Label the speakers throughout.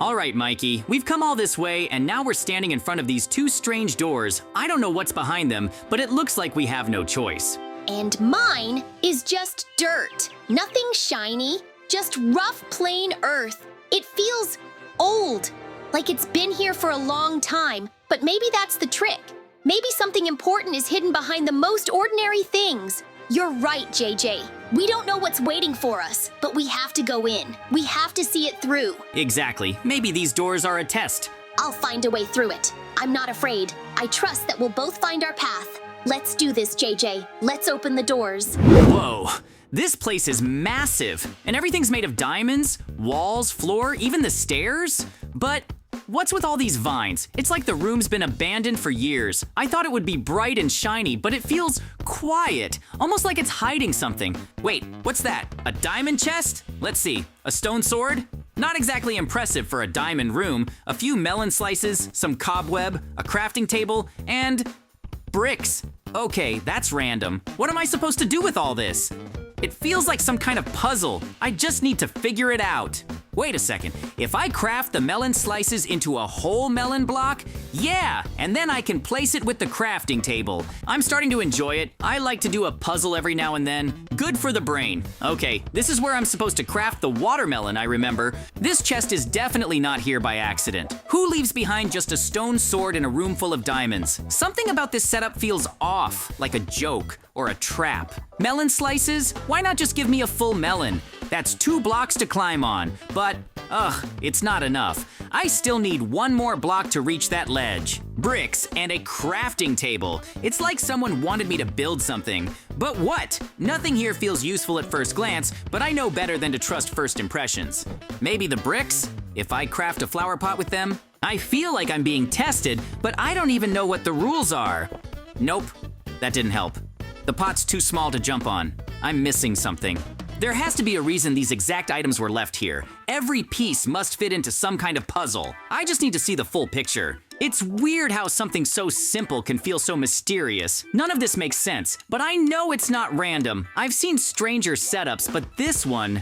Speaker 1: All right, Mikey, we've come all this way and now we're standing in front of these two strange doors. I don't know what's behind them, but it looks like we have no choice.
Speaker 2: And mine is just dirt. Nothing shiny, just rough, plain earth. It feels old, like it's been here for a long time, but maybe that's the trick. Maybe something important is hidden behind the most ordinary things. You're right, JJ. We don't know what's waiting for us, but we have to go in. We have to see it through.
Speaker 1: Exactly. Maybe these doors are a test.
Speaker 2: I'll find a way through it. I'm not afraid. I trust that we'll both find our path. Let's do this, JJ. Let's open the doors.
Speaker 1: Whoa, this place is massive, and everything's made of diamonds, walls, floor, even the stairs. But what's with all these vines? It's like the room's been abandoned for years. I thought it would be bright and shiny, but it feels quiet, almost like it's hiding something. Wait, what's that? A diamond chest? Let's see, a stone sword? Not exactly impressive for a diamond room. A few melon slices, some cobweb, a crafting table, and bricks. Okay, that's random. What am I supposed to do with all this? It feels like some kind of puzzle. I just need to figure it out. Wait a second, if I craft the melon slices into a whole melon block, yeah, and then I can place it with the crafting table. I'm starting to enjoy it. I like to do a puzzle every now and then. Good for the brain. Okay, this is where I'm supposed to craft the watermelon, I remember. This chest is definitely not here by accident. Who leaves behind just a stone sword in a room full of diamonds? Something about this setup feels off, like a joke or a trap. Melon slices? Why not just give me a full melon? That's 2 blocks to climb on, but it's not enough. I still need one more block to reach that ledge. Bricks and a crafting table. It's like someone wanted me to build something. But what? Nothing here feels useful at first glance, but I know better than to trust first impressions. Maybe the bricks? If I craft a flower pot with them? I feel like I'm being tested, but I don't even know what the rules are. Nope, that didn't help. The pot's too small to jump on. I'm missing something. There has to be a reason these exact items were left here. Every piece must fit into some kind of puzzle. I just need to see the full picture. It's weird how something so simple can feel so mysterious. None of this makes sense, but I know it's not random. I've seen stranger setups, but this one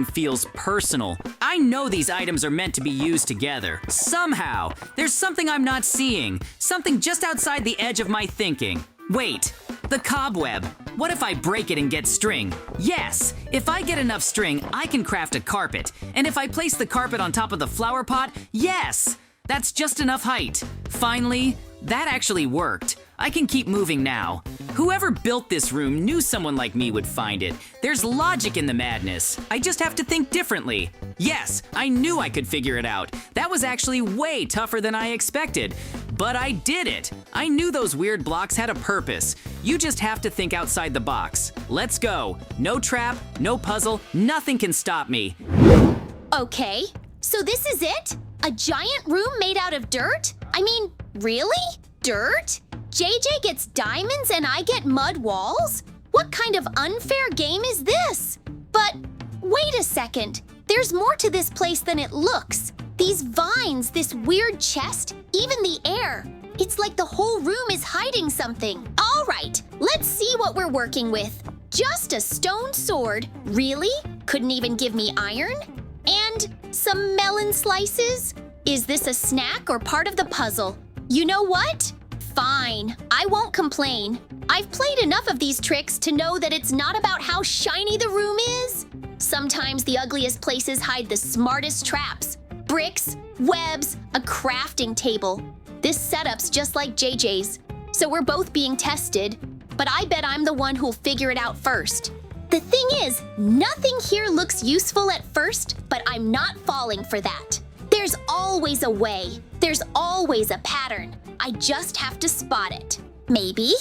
Speaker 1: feels personal. I know these items are meant to be used together. Somehow, there's something I'm not seeing. Something just outside the edge of my thinking. Wait, the cobweb. What if I break it and get string? Yes, if I get enough string, I can craft a carpet. And if I place the carpet on top of the flower pot, yes, that's just enough height. Finally, that actually worked. I can keep moving now. Whoever built this room knew someone like me would find it. There's logic in the madness. I just have to think differently. Yes, I knew I could figure it out. That was actually way tougher than I expected. But I did it! I knew those weird blocks had a purpose. You just have to think outside the box. Let's go. No trap, no puzzle, nothing can stop me.
Speaker 2: Okay, so this is it? A giant room made out of dirt? I mean, really? Dirt? JJ gets diamonds and I get mud walls? What kind of unfair game is this? But wait a second. There's more to this place than it looks. These vines, this weird chest, even the air. It's like the whole room is hiding something. All right, let's see what we're working with. Just a stone sword. Really? Couldn't even give me iron? And some melon slices? Is this a snack or part of the puzzle? You know what? Fine, I won't complain. I've played enough of these tricks to know that it's not about how shiny the room is. Sometimes the ugliest places hide the smartest traps. Bricks, webs, a crafting table. This setup's just like JJ's, so we're both being tested, but I bet I'm the one who'll figure it out first. The thing is, nothing here looks useful at first, but I'm not falling for that. There's always a way. There's always a pattern. I just have to spot it. Maybe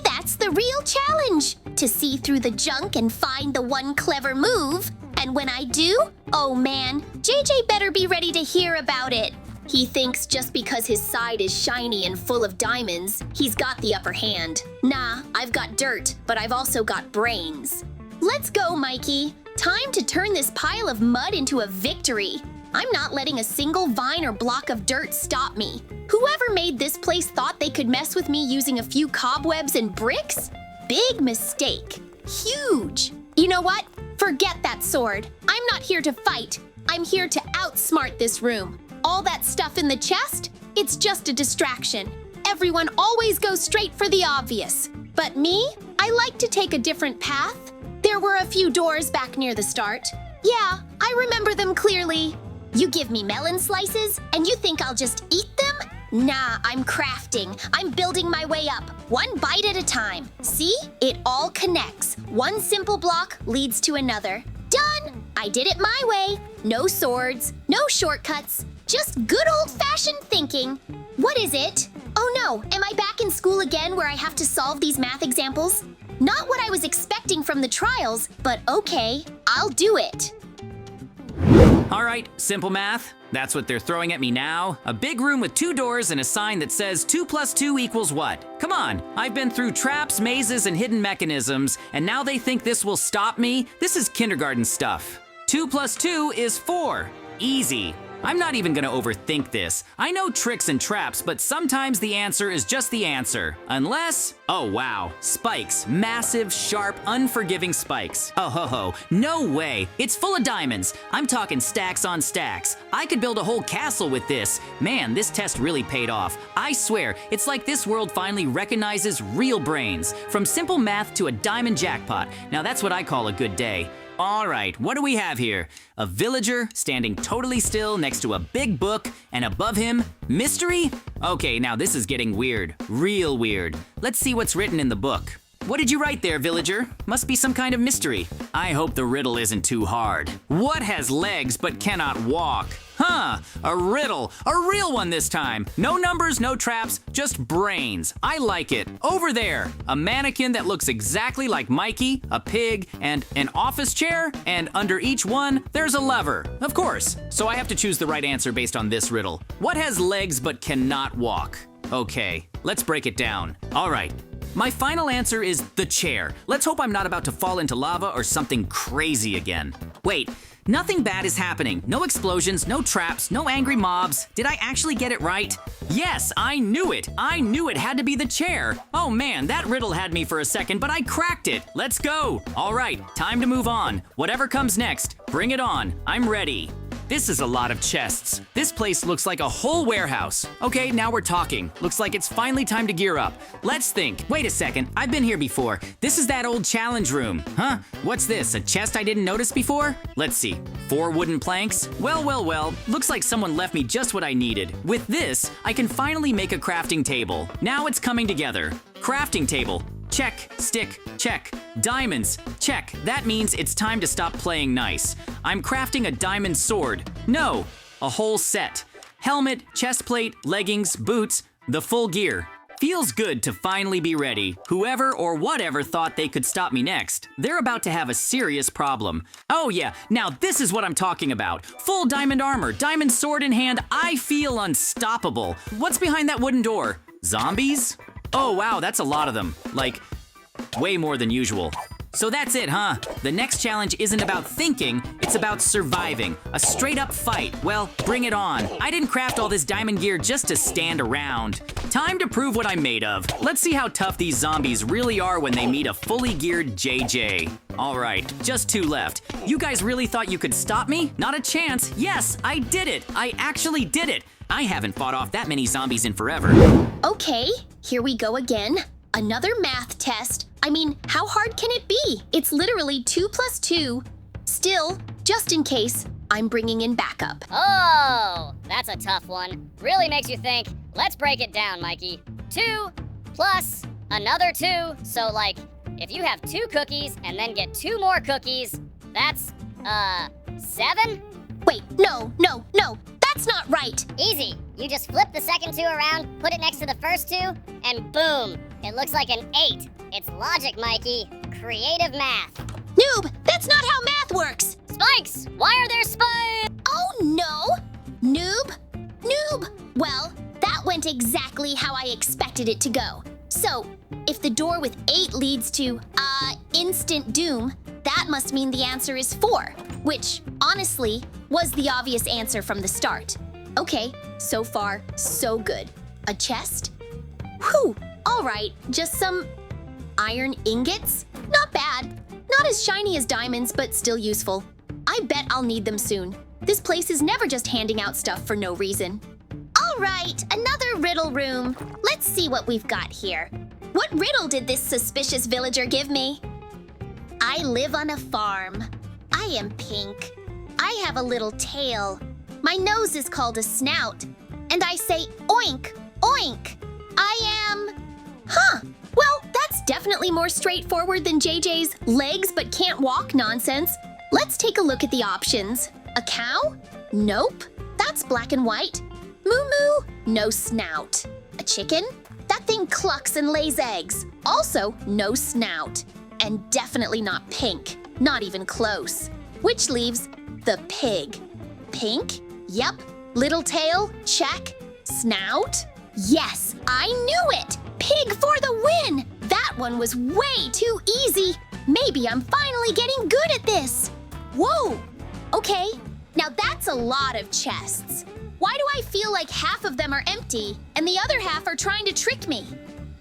Speaker 2: that's the real challenge, to see through the junk and find the one clever move. And when I do, oh man, JJ better be ready to hear about it. He thinks just because his side is shiny and full of diamonds, he's got the upper hand. Nah, I've got dirt, but I've also got brains. Let's go, Mikey. Time to turn this pile of mud into a victory. I'm not letting a single vine or block of dirt stop me. Whoever made this place thought they could mess with me using a few cobwebs and bricks? Big mistake. Huge. You know what? Forget that sword. I'm not here to fight. I'm here to outsmart this room. All that stuff in the chest, it's just a distraction. Everyone always goes straight for the obvious. But me, I like to take a different path. There were a few doors back near the start. Yeah, I remember them clearly. You give me melon slices, and you think I'll just eat them? Nah, I'm crafting. I'm building my way up, one bite at a time. See? It all connects. One simple block leads to another. Done! I did it my way. No swords, no shortcuts, just good old-fashioned thinking. What is it? Oh no, am I back in school again where I have to solve these math examples? Not what I was expecting from the trials, but okay, I'll do it.
Speaker 1: All right, simple math. That's what they're throwing at me now. A big room with 2 doors and a sign that says 2 + 2 = what? Come on, I've been through traps, mazes, and hidden mechanisms, and now they think this will stop me? This is kindergarten stuff. 2 + 2 is 4. Easy. I'm not even gonna overthink this. I know tricks and traps, but sometimes the answer is just the answer. Unless, oh wow, spikes, massive, sharp, unforgiving spikes. Oh ho ho, no way, it's full of diamonds. I'm talking stacks on stacks. I could build a whole castle with this. Man, this test really paid off. I swear, it's like this world finally recognizes real brains. From simple math to a diamond jackpot. Now that's what I call a good day. All right, what do we have here? A villager standing totally still next to a big book, and above him, mystery? Okay, now this is getting weird, real weird. Let's see what's written in the book. What did you write there, villager? Must be some kind of mystery. I hope the riddle isn't too hard. What has legs but cannot walk? Huh, a riddle, a real one this time. No numbers, no traps, just brains. I like it. Over there, a mannequin that looks exactly like Mikey, a pig, and an office chair, and under each one, there's a lever. Of course, so I have to choose the right answer based on this riddle. What has legs but cannot walk? Okay, let's break it down. All right. My final answer is the chair. Let's hope I'm not about to fall into lava or something crazy again. Wait, nothing bad is happening. No explosions, no traps, no angry mobs. Did I actually get it right? Yes, I knew it. I knew it had to be the chair. Oh man, that riddle had me for a second, but I cracked it. Let's go. All right, time to move on. Whatever comes next, bring it on. I'm ready. This is a lot of chests. This place looks like a whole warehouse. Okay, now we're talking. Looks like it's finally time to gear up. Let's think. Wait a second, I've been here before. This is that old challenge room. Huh? What's this, a chest I didn't notice before? Let's see. 4 wooden planks? Well, well, well. Looks like someone left me just what I needed. With this, I can finally make a crafting table. Now it's coming together. Crafting table. Check, stick, check. Diamonds, check. That means it's time to stop playing nice. I'm crafting a diamond sword. No, a whole set. Helmet, chest plate, leggings, boots, the full gear. Feels good to finally be ready. Whoever or whatever thought they could stop me next, they're about to have a serious problem. Oh yeah, now this is what I'm talking about. Full diamond armor, diamond sword in hand, I feel unstoppable. What's behind that wooden door? Zombies? Oh wow, that's a lot of them. Like, way more than usual. So that's it, huh? The next challenge isn't about thinking, it's about surviving. A straight up fight. Well, bring it on. I didn't craft all this diamond gear just to stand around. Time to prove what I'm made of. Let's see how tough these zombies really are when they meet a fully geared JJ. All right, just 2 left. You guys really thought you could stop me? Not a chance. Yes, I did it. I actually did it. I haven't fought off that many zombies in forever.
Speaker 2: Okay, here we go again. Another math test. I mean, how hard can it be? It's literally 2 + 2. Still, just in case, I'm bringing in backup.
Speaker 3: Oh, that's a tough one. Really makes you think. Let's break it down, Mikey. 2 plus another 2. So like, if you have 2 cookies and then get 2 more cookies, that's, 7?
Speaker 2: Wait, no. That's not right.
Speaker 3: Easy. You just flip the second 2 around, put it next to the first 2, and boom, it looks like an 8. It's logic, Mikey. Creative math.
Speaker 2: Noob, that's not how math works.
Speaker 3: Spikes! Why are there spikes?
Speaker 2: Oh no! Noob! Well, that went exactly how I expected it to go. So, if the door with 8 leads to, instant doom, that must mean the answer is 4, which, honestly, was the obvious answer from the start. Okay, so far, so good. A chest? Whew, all right, just some iron ingots? Not bad. Not as shiny as diamonds, but still useful. I bet I'll need them soon. This place is never just handing out stuff for no reason. All right, another riddle room. Let's see what we've got here. What riddle did this suspicious villager give me? I live on a farm. I am pink. I have a little tail. My nose is called a snout. And I say oink, oink. I am... Well, that's definitely more straightforward than JJ's legs but can't walk nonsense. Let's take a look at the options. A cow? Nope. That's black and white. Moo-moo? No snout. A chicken? That thing clucks and lays eggs. Also, no snout. And definitely not pink. Not even close. Which leaves the pig. Pink? Yep. Little tail? Check. Snout? Yes, I knew it! Pig for the win! That one was way too easy. Maybe I'm finally getting good at this. Whoa! Okay, now that's a lot of chests. Why do I feel like half of them are empty and the other half are trying to trick me?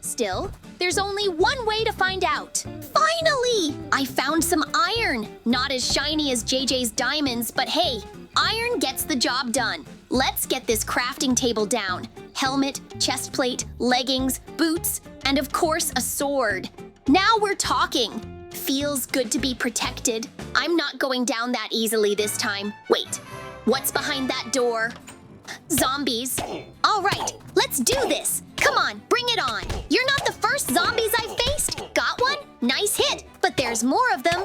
Speaker 2: Still, there's only one way to find out. Finally! I found some iron. Not as shiny as JJ's diamonds, but hey, iron gets the job done. Let's get this crafting table down. Helmet, chest plate, leggings, boots, and of course a sword. Now we're talking. Feels good to be protected. I'm not going down that easily this time. Wait, what's behind that door? Zombies. All right, let's do this. Come on, bring it on. You're not the first zombies I've faced. Got one? Nice hit, but there's more of them.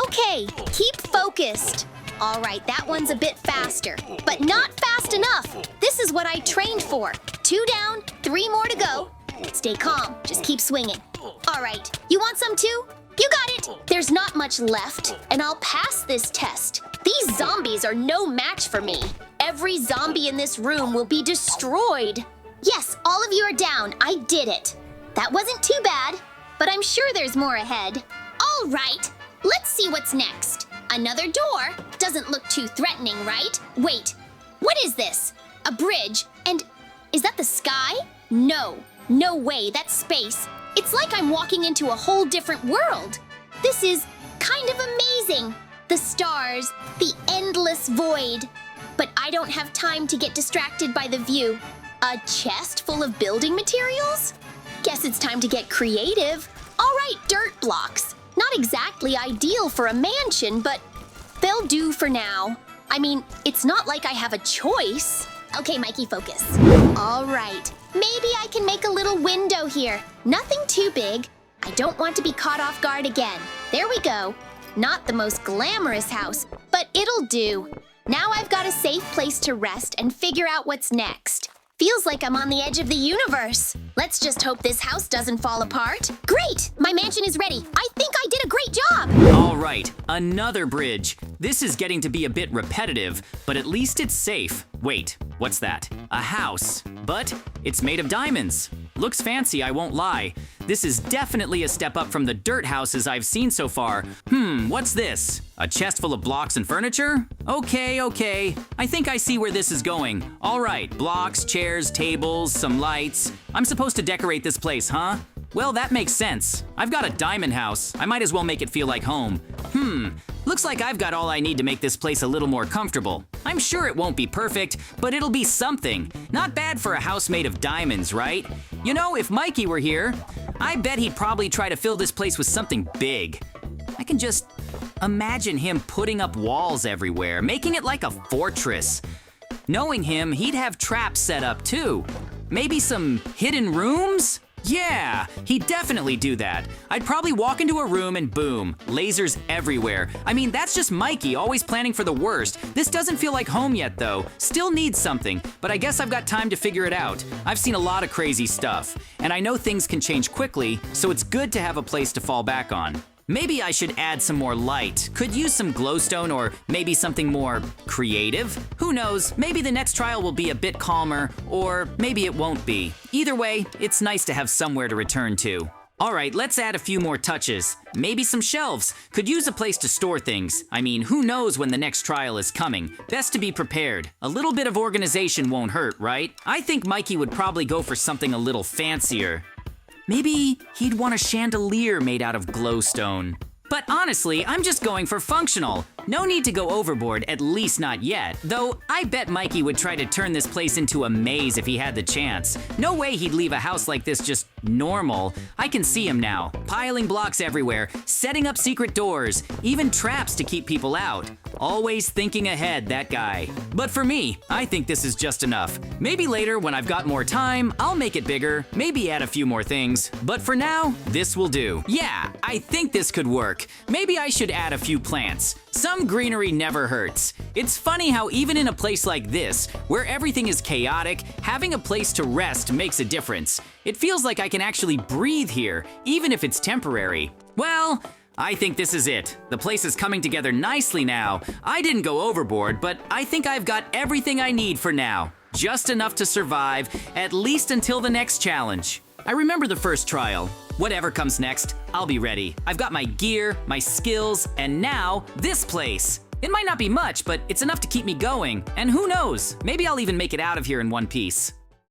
Speaker 2: Okay, keep focused. All right, that one's a bit faster, but not fast enough. This is what I trained for. 2 down, 3 more to go. Stay calm, just keep swinging. All right, you want some too? You got it. There's not much left, and I'll pass this test. These zombies are no match for me. Every zombie in this room will be destroyed. Yes, all of you are down. I did it. That wasn't too bad, but I'm sure there's more ahead. All right, let's see what's next. Another door? Doesn't look too threatening, right? Wait, what is this? A bridge? And is that the sky? No, no way, that's space. It's like I'm walking into a whole different world. This is kind of amazing. The stars, the endless void. But I don't have time to get distracted by the view. A chest full of building materials? Guess it's time to get creative. All right, dirt blocks. Not exactly ideal for a mansion, but they'll do for now. I mean, it's not like I have a choice. Okay, Mikey, focus. All right, maybe I can make a little window here. Nothing too big. I don't want to be caught off guard again. There we go. Not the most glamorous house, but it'll do. Now I've got a safe place to rest and figure out what's next. Feels like I'm on the edge of the universe. Let's just hope this house doesn't fall apart. Great! My mansion is ready. I think I did a great job!
Speaker 1: All right, another bridge. This is getting to be a bit repetitive, but at least it's safe. Wait, what's that? A house, but it's made of diamonds. Looks fancy, I won't lie. This is definitely a step up from the dirt houses I've seen so far. What's this? A chest full of blocks and furniture? Okay. I think I see where this is going. All right, blocks, chairs, tables, some lights. I'm supposed to decorate this place, huh? Well, that makes sense. I've got a diamond house. I might as well make it feel like home. Looks like I've got all I need to make this place a little more comfortable. I'm sure it won't be perfect, but it'll be something. Not bad for a house made of diamonds, right? You know, if Mikey were here, I bet he'd probably try to fill this place with something big. I can just imagine him putting up walls everywhere, making it like a fortress. Knowing him, he'd have traps set up too. Maybe some hidden rooms? Yeah, he'd definitely do that. I'd probably walk into a room and boom, lasers everywhere. I mean, that's just Mikey, always planning for the worst. This doesn't feel like home yet though. Still needs something, but I guess I've got time to figure it out. I've seen a lot of crazy stuff, and I know things can change quickly, so it's good to have a place to fall back on. Maybe I should add some more light. Could use some glowstone or maybe something more creative. Who knows, maybe the next trial will be a bit calmer, or maybe it won't be. Either way, it's nice to have somewhere to return to. All right, let's add a few more touches. Maybe some shelves. Could use a place to store things. I mean, who knows when the next trial is coming? Best to be prepared. A little bit of organization won't hurt, right? I think Mikey would probably go for something a little fancier. Maybe he'd want a chandelier made out of glowstone. But honestly, I'm just going for functional. No need to go overboard, at least not yet. Though, I bet Mikey would try to turn this place into a maze if he had the chance. No way he'd leave a house like this just normal. I can see him now, piling blocks everywhere, setting up secret doors, even traps to keep people out. Always thinking ahead, that guy. But for me, I think this is just enough. Maybe later, when I've got more time, I'll make it bigger, maybe add a few more things. But for now, this will do. Yeah, I think this could work. Maybe I should add a few plants. Some greenery never hurts. It's funny how even in a place like this, where everything is chaotic, having a place to rest makes a difference. It feels like I can actually breathe here, even if it's temporary. Well, I think this is it. The place is coming together nicely now. I didn't go overboard, but I think I've got everything I need for now. Just enough to survive, at least until the next challenge. I remember the first trial. Whatever comes next, I'll be ready. I've got my gear, my skills, and now this place. It might not be much, but it's enough to keep me going. And who knows, maybe I'll even make it out of here in one piece.